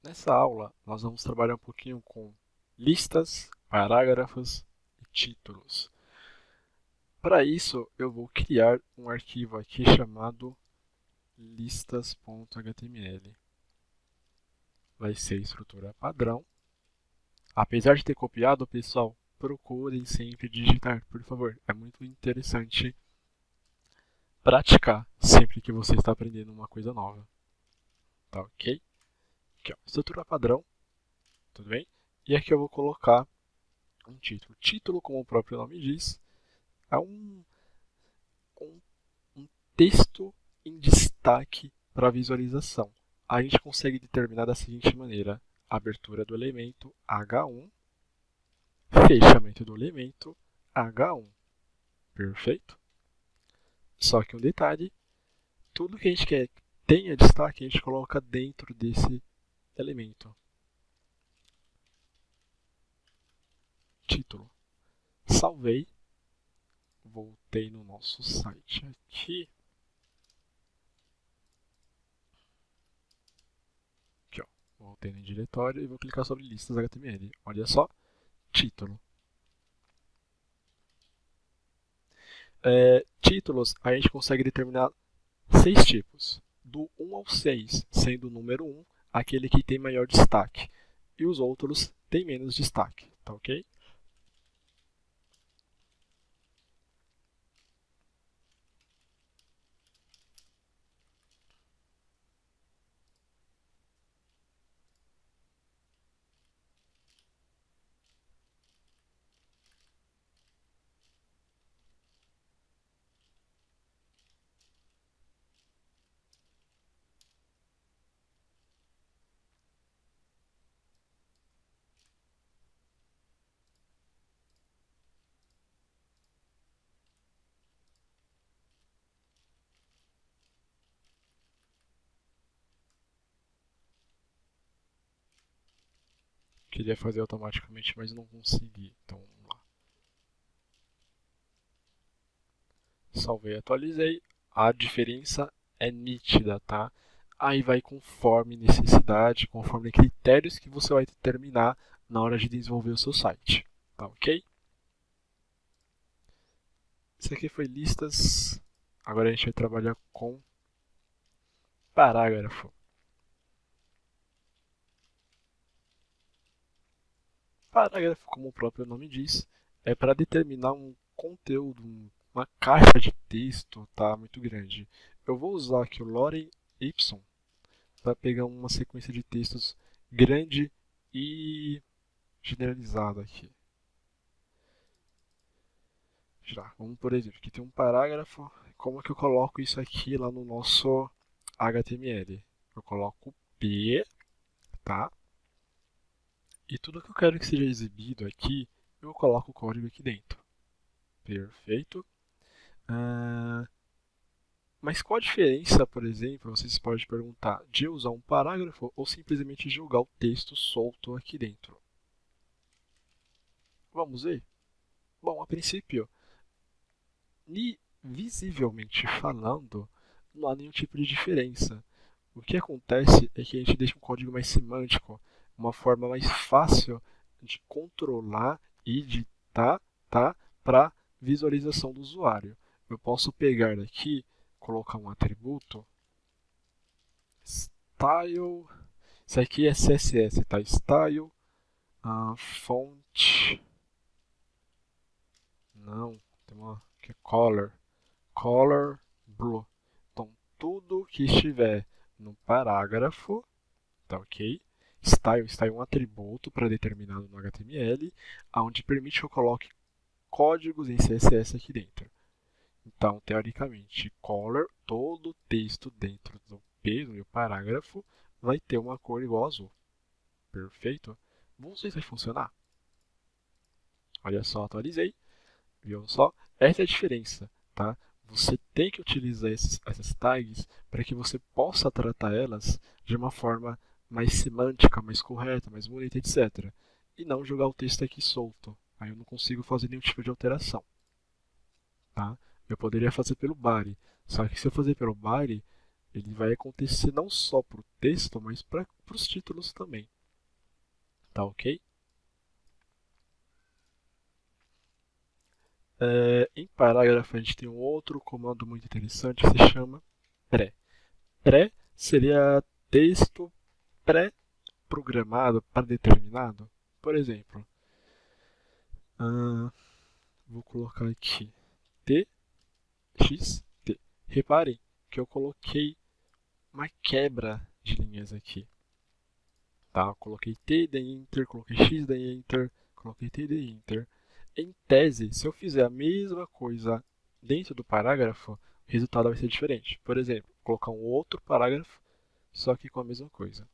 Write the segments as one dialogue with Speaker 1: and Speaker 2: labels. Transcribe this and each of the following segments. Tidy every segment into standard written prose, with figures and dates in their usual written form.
Speaker 1: Nessa aula, nós vamos trabalhar um pouquinho com listas, parágrafos e títulos. Para isso, eu vou criar um arquivo aqui chamado listas.html. Vai ser estrutura padrão. Apesar de ter copiado, pessoal, procurem sempre digitar, por favor. É muito interessante praticar sempre que você está aprendendo uma coisa nova. Tá ok? Aqui, ó, estrutura padrão, tudo bem? E aqui eu vou colocar um título. Título, como o próprio nome diz, é um, um texto em destaque para visualização. A gente consegue determinar da seguinte maneira: abertura do elemento H1, fechamento do elemento H1. Perfeito? Só que um detalhe: tudo que a gente quer que tenha destaque, a gente coloca dentro desse elemento. Título. Salvei. Voltei no nosso site aqui. Aqui, ó. Voltei no diretório e vou clicar sobre listas HTML. Olha só, título. Títulos, a gente consegue determinar 6 tipos. Do 1 ao 6, sendo o número 1 aquele que tem maior destaque. E os outros têm menos destaque. Tá ok? Queria fazer automaticamente, mas não consegui. Então, vamos lá. Salvei e atualizei. A diferença é nítida, tá? Aí vai conforme necessidade, conforme critérios que você vai determinar na hora de desenvolver o seu site. Tá ok? Isso aqui foi listas. Agora a gente vai trabalhar com parágrafo. Parágrafo, como o próprio nome diz, é para determinar um conteúdo, uma caixa de texto, tá, muito grande. Eu vou usar aqui o lorem ipsum para pegar uma sequência de textos grande e generalizada aqui. Já, vamos por exemplo, aqui tem um parágrafo. Como é que eu coloco isso aqui lá no nosso HTML? Eu coloco P, tá? E tudo que eu quero que seja exibido aqui, eu coloco o código aqui dentro. Perfeito. Mas qual a diferença, por exemplo, vocês podem perguntar, de usar um parágrafo ou simplesmente jogar o texto solto aqui dentro? Vamos ver? Bom, a princípio, visivelmente falando, não há nenhum tipo de diferença. O que acontece é que a gente deixa um código mais semântico, uma forma mais fácil de controlar e editar, tá, para visualização do usuário. Eu posso pegar aqui, colocar um atributo, style, isso aqui é CSS, tá? Style, font, não, tem uma que é color blue. Então, tudo que estiver no parágrafo, tá ok? Style é um atributo pré-determinado no HTML, onde permite que eu coloque códigos em CSS aqui dentro. Então, teoricamente, color, todo o texto dentro do P, do meu parágrafo, vai ter uma cor igual azul. Perfeito? Vamos ver se vai funcionar. Olha só, atualizei. Viu só? Essa é a diferença, tá? Você tem que utilizar essas tags para que você possa tratar elas de uma forma mais semântica, mais correta, mais bonita, etc. E não jogar o texto aqui solto. Aí eu não consigo fazer nenhum tipo de alteração, tá? Eu poderia fazer pelo body, só que se eu fazer pelo body, ele vai acontecer não só para o texto, mas para os títulos também. Tá ok? Em parágrafo, a gente tem um outro comando muito interessante que se chama pré. Pré seria texto pré-programado, pré-determinado. Por exemplo, vou colocar aqui txt. Reparem que eu coloquei uma quebra de linhas aqui. Tá? Eu coloquei t, daí enter, coloquei x, daí enter, coloquei t, daí enter. Em tese, se eu fizer a mesma coisa dentro do parágrafo, o resultado vai ser diferente. Por exemplo, colocar um outro parágrafo, só que com a mesma coisa.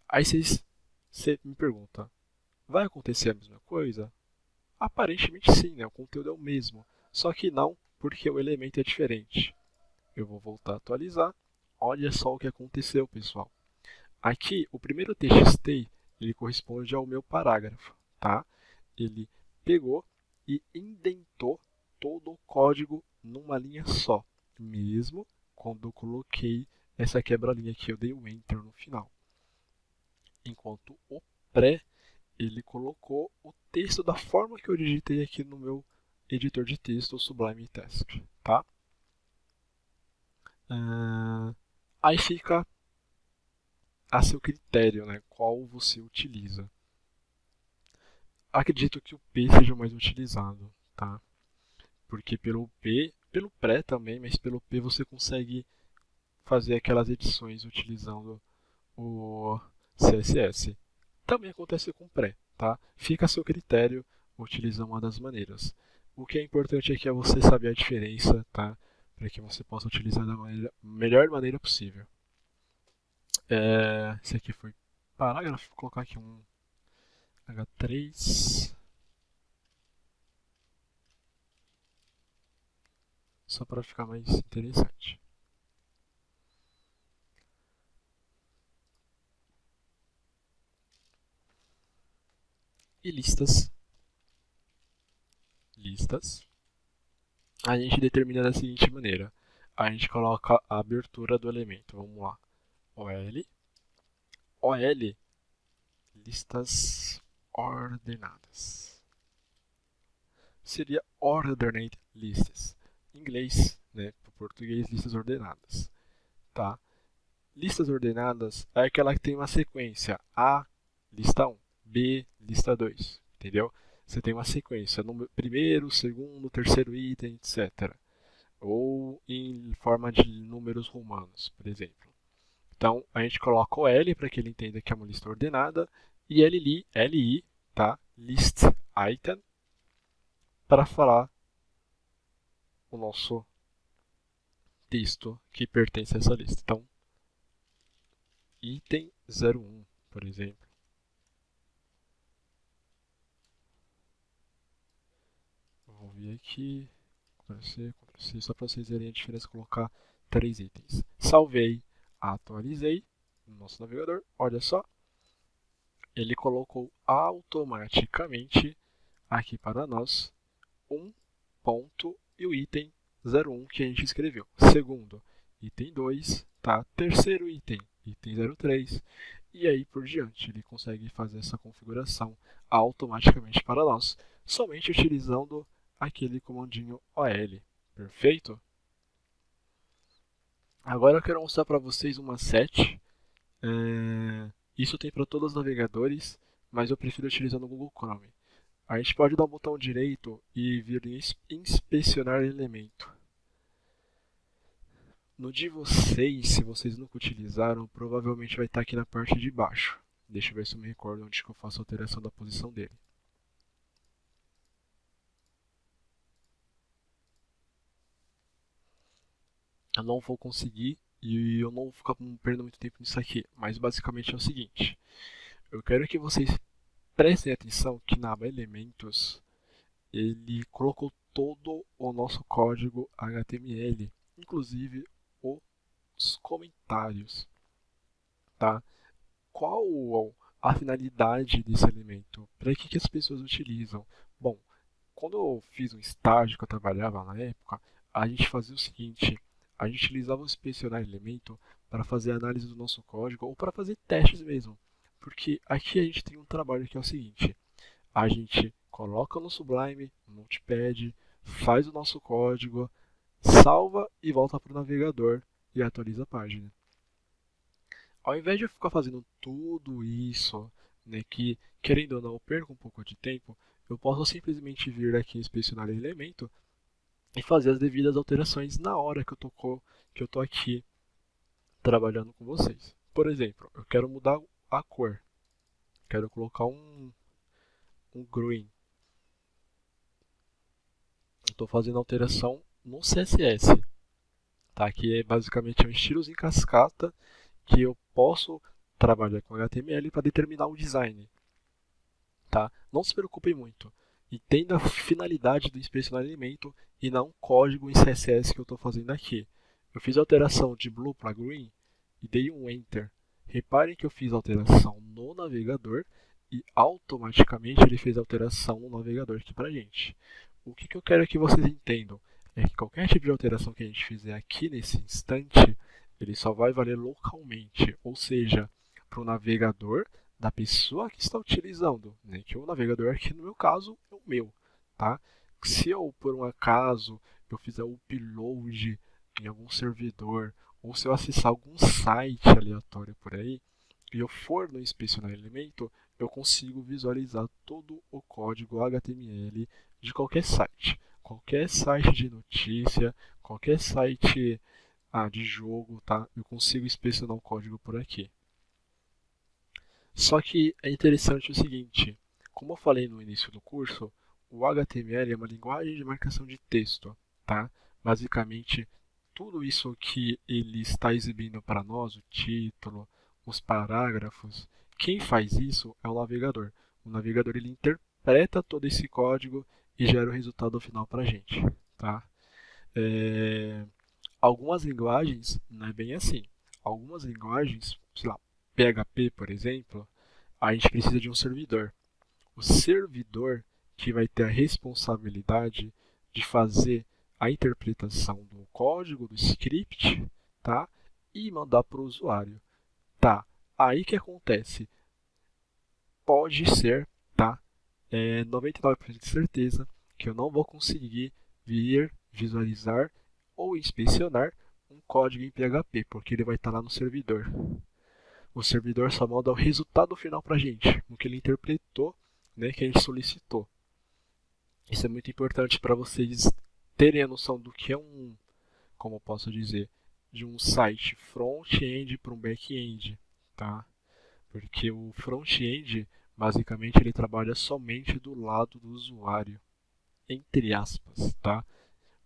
Speaker 1: Aí você me pergunta, vai acontecer a mesma coisa? Aparentemente sim, né? O conteúdo é o mesmo. Só que não, porque o elemento é diferente. Eu vou voltar a atualizar. Olha só o que aconteceu, pessoal. Aqui, o primeiro txt, ele corresponde ao meu parágrafo, tá? Ele pegou e indentou todo o código numa linha só, mesmo quando eu coloquei essa quebra-linha aqui, eu dei um Enter no final. Enquanto o pré, ele colocou o texto da forma que eu digitei aqui no meu editor de texto, o Sublime Text, tá? Aí fica a seu critério, né, qual você utiliza. Acredito que o P seja o mais utilizado, tá? Porque pelo pré também, mas pelo P você consegue fazer aquelas edições utilizando o CSS. Também acontece com pré, tá? Fica a seu critério utilizar uma das maneiras. O que é importante aqui é você saber a diferença, tá? Para que você possa utilizar da melhor maneira possível. Esse aqui foi parágrafo, vou colocar aqui um H3. Só para ficar mais interessante. E listas. A gente determina da seguinte maneira. A gente coloca a abertura do elemento. Vamos lá. OL, listas ordenadas. Seria ordered lists. Em inglês, né? Para português, listas ordenadas. Tá? Listas ordenadas é aquela que tem uma sequência. A, lista 1. B, lista 2. Entendeu? Você tem uma sequência. Primeiro, segundo, terceiro item, etc. Ou em forma de números romanos, por exemplo. Então, a gente coloca o L para que ele entenda que é uma lista ordenada e LI, tá? List item, para falar o nosso texto que pertence a essa lista. Então, item 01, por exemplo. Vou vir aqui, Ctrl+C, só para vocês verem a diferença, colocar 3 itens. Salvei, atualizei no nosso navegador, olha só. Ele colocou automaticamente aqui para nós um ponto e o item 01 que a gente escreveu. Segundo, item 2, tá? Terceiro item, item 03, e aí por diante. Ele consegue fazer essa configuração automaticamente para nós, somente utilizando aquele comandinho OL. Perfeito? Agora eu quero mostrar para vocês uma set. Isso tem para todos os navegadores, mas eu prefiro utilizar no Google Chrome. A gente pode dar o botão direito e vir em inspecionar elemento. No de vocês, se vocês nunca utilizaram, provavelmente vai estar aqui na parte de baixo. Deixa eu ver se eu me recordo onde que eu faço a alteração da posição dele. Eu não vou conseguir e eu não vou ficar perdendo muito tempo nisso aqui, mas basicamente é o seguinte. Eu quero que vocês prestem atenção que na aba Elementos ele colocou todo o nosso código HTML, inclusive os comentários. Tá? Qual a finalidade desse elemento? Para que as pessoas utilizam? Bom, quando eu fiz um estágio que eu trabalhava na época, a gente fazia o seguinte: a gente utilizava o inspecionar elemento para fazer análise do nosso código ou para fazer testes mesmo. Porque aqui a gente tem um trabalho que é o seguinte: a gente coloca no Sublime, no Notepad, faz o nosso código, salva e volta para o navegador e atualiza a página. Ao invés de eu ficar fazendo tudo isso, né, que querendo ou não eu perco um pouco de tempo, eu posso simplesmente vir aqui em inspecionar elemento e fazer as devidas alterações na hora que eu tô aqui trabalhando com vocês. Por exemplo, eu quero mudar a cor, quero colocar um green. Eu estou fazendo alteração no CSS, tá? Que é basicamente um estilos em cascata que eu posso trabalhar com HTML para determinar o design, tá? Não se preocupem muito. Entenda a finalidade do inspecionar elemento e não o código em CSS que eu estou fazendo aqui. Eu fiz a alteração de blue para green e dei um enter. Reparem que eu fiz a alteração no navegador e automaticamente ele fez a alteração no navegador aqui para a gente. O que eu quero que vocês entendam é que qualquer tipo de alteração que a gente fizer aqui nesse instante, ele só vai valer localmente, ou seja, para o navegador da pessoa que está utilizando, né? Que o navegador aqui no meu caso é o meu, tá? Se eu por um acaso eu fizer o upload em algum servidor ou se eu acessar algum site aleatório por aí e eu for no inspecionar elemento, eu consigo visualizar todo o código HTML de qualquer site de notícia, qualquer site de jogo, tá? Eu consigo inspecionar o código por aqui. Só que é interessante o seguinte, como eu falei no início do curso, o HTML é uma linguagem de marcação de texto, tá? Basicamente, tudo isso que ele está exibindo para nós, o título, os parágrafos, quem faz isso é o navegador. O navegador ele interpreta todo esse código e gera o resultado final para a gente, tá? Algumas linguagens não é bem assim. Algumas linguagens, sei lá, PHP, por exemplo, a gente precisa de um servidor. O servidor que vai ter a responsabilidade de fazer a interpretação do código, do script, tá? E mandar para o usuário. Tá, aí que acontece. Pode ser, tá? 99% de certeza que eu não vou conseguir vir, visualizar ou inspecionar um código em PHP, porque ele vai estar lá no servidor. O servidor só manda o resultado final para a gente, o que ele interpretou, né, que a gente solicitou. Isso é muito importante para vocês terem a noção do que é como eu posso dizer, de um site front-end para um back-end, tá? Porque o front-end, basicamente, ele trabalha somente do lado do usuário, entre aspas, tá?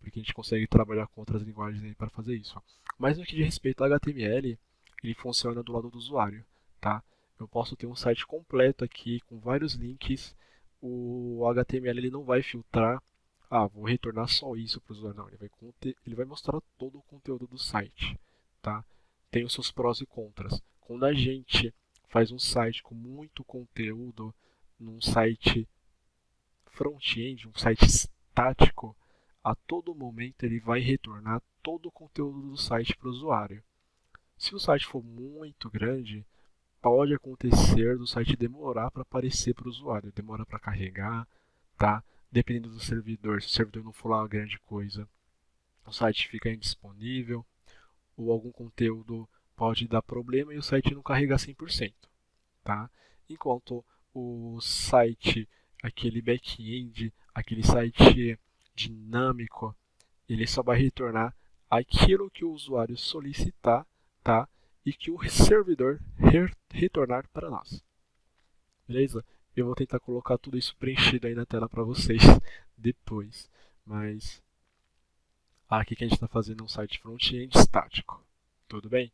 Speaker 1: Porque a gente consegue trabalhar com outras linguagens aí para fazer isso. Mas no que diz respeito ao HTML, ele funciona do lado do usuário, tá? Eu posso ter um site completo aqui com vários links. O HTML ele não vai filtrar, vou retornar só isso para o usuário. Não, ele vai mostrar todo o conteúdo do site, tá? Tem os seus prós e contras. Quando a gente faz um site com muito conteúdo, num site front-end, um site estático, a todo momento ele vai retornar todo o conteúdo do site para o usuário. Se o site for muito grande, pode acontecer do site demorar para aparecer para o usuário, demora para carregar, tá? Dependendo do servidor, se o servidor não for lá uma grande coisa, o site fica indisponível, ou algum conteúdo pode dar problema e o site não carregar 100%, tá? Enquanto o site, aquele back-end, aquele site dinâmico, ele só vai retornar aquilo que o usuário solicitar, tá? E que o servidor retornar para nós. Beleza? Eu vou tentar colocar tudo isso preenchido aí na tela para vocês depois. Mas aqui que a gente está fazendo um site front-end estático. Tudo bem?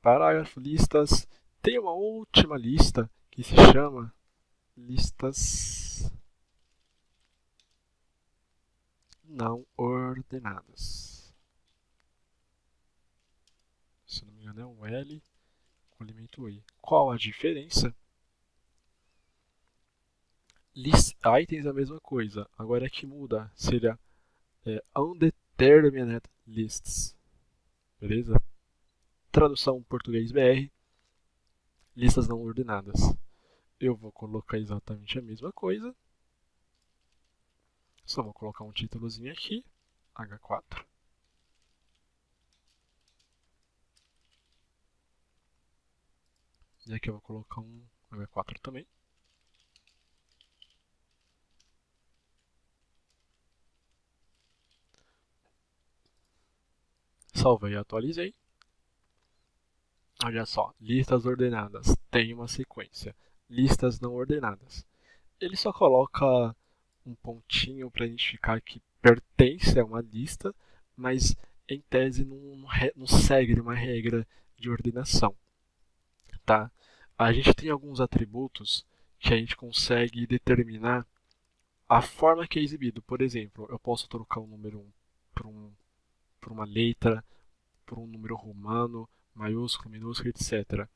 Speaker 1: Parágrafo, listas. Tem uma última lista que se chama listas não ordenadas. Se não me engano é um L com elemento I. Qual a diferença? List items é a mesma coisa. Agora é que muda. Seria undetermined lists. Beleza? Tradução português BR, listas não ordenadas. Eu vou colocar exatamente a mesma coisa. Só vou colocar um títulozinho aqui, H4. E aqui eu vou colocar um H4 também. Salvei e atualizei. Olha só, listas ordenadas tem uma sequência. Listas não ordenadas. Ele só coloca um pontinho para identificar que pertence a uma lista, mas em tese não segue uma regra de ordenação. Tá? A gente tem alguns atributos que a gente consegue determinar a forma que é exibido. Por exemplo, eu posso trocar um número 1 por uma letra, por um número romano, maiúsculo, minúsculo, etc.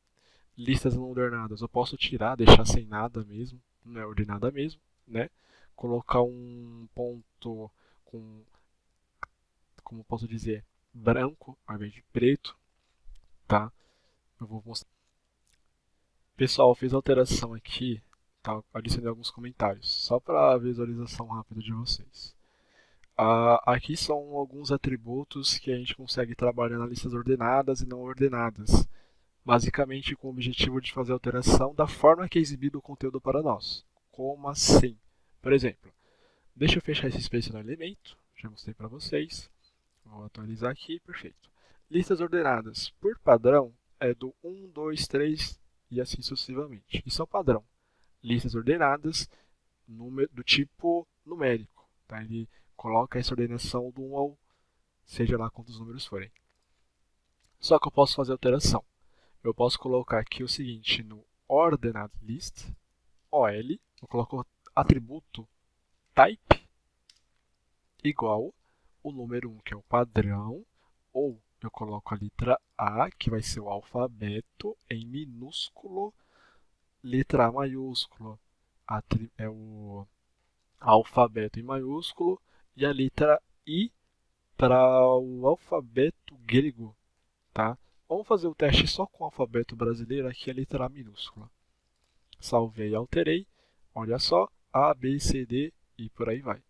Speaker 1: Listas não ordenadas, eu posso tirar, deixar sem nada mesmo, não é ordenada mesmo, né? Colocar um ponto com, como posso dizer, branco ao invés de preto, tá? Eu vou mostrar. Pessoal, fiz alteração aqui, tá? Adicionei alguns comentários, só para a visualização rápida de vocês. Aqui são alguns atributos que a gente consegue trabalhar nas listas ordenadas e não ordenadas, basicamente com o objetivo de fazer a alteração da forma que é exibido o conteúdo para nós. Como assim? Por exemplo, deixa eu fechar esse space no elemento, já mostrei para vocês. Vou atualizar aqui, perfeito. Listas ordenadas, por padrão, é do 1, 2, 3 e assim sucessivamente. Isso é o padrão. Listas ordenadas do tipo numérico. Tá? Ele coloca essa ordenação do 1 ao, seja lá quantos números forem. Só que eu posso fazer alteração. Eu posso colocar aqui o seguinte, no ordered list, OL, eu coloco o atributo type igual o número 1, que é o padrão, ou eu coloco a letra A, que vai ser o alfabeto, em minúsculo, letra A maiúsculo, é o alfabeto em maiúsculo, e a letra I para o alfabeto grego, tá? Vamos fazer o teste só com o alfabeto brasileiro, aqui a letra A minúscula. Salvei e alterei, olha só, A, B, C, D e por aí vai.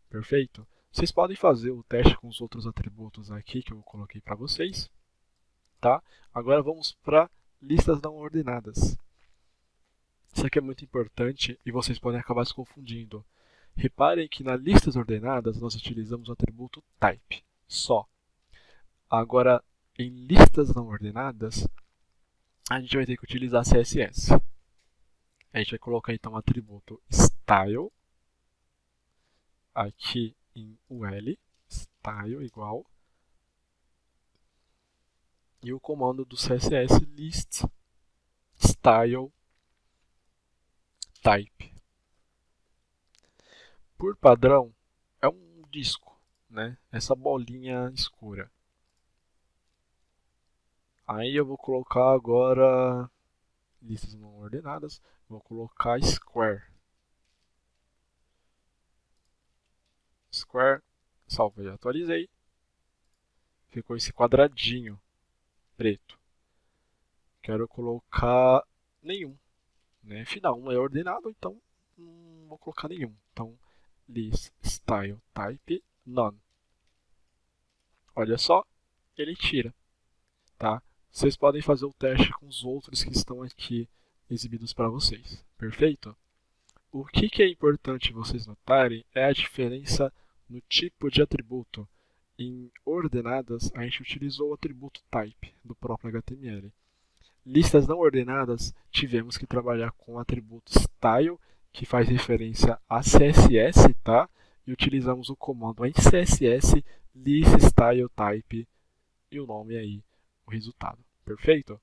Speaker 1: Perfeito? Vocês podem fazer o teste com os outros atributos aqui que eu coloquei para vocês. Tá? Agora vamos para listas não ordenadas. Isso aqui é muito importante e vocês podem acabar se confundindo. Reparem que nas listas ordenadas nós utilizamos o atributo type, só. Agora, em listas não ordenadas, a gente vai ter que utilizar CSS. A gente vai colocar então o atributo style, aqui em UL, style igual, e o comando do CSS list style type. Por padrão, é um disco, né? Essa bolinha escura. Aí eu vou colocar agora listas não ordenadas, vou colocar square. Square, salvei e atualizei. Ficou esse quadradinho preto. Quero colocar nenhum, né? Afinal, um é ordenado, então não vou colocar nenhum. Então, list style type none. Olha só, ele tira, tá? Vocês podem fazer o teste com os outros que estão aqui exibidos para vocês. Perfeito? O que é importante vocês notarem é a diferença no tipo de atributo. Em ordenadas, a gente utilizou o atributo type do próprio HTML. Listas não ordenadas, tivemos que trabalhar com o atributo style, que faz referência a CSS, tá? E utilizamos o comando em CSS list style type e o nome aí, o resultado. Perfeito?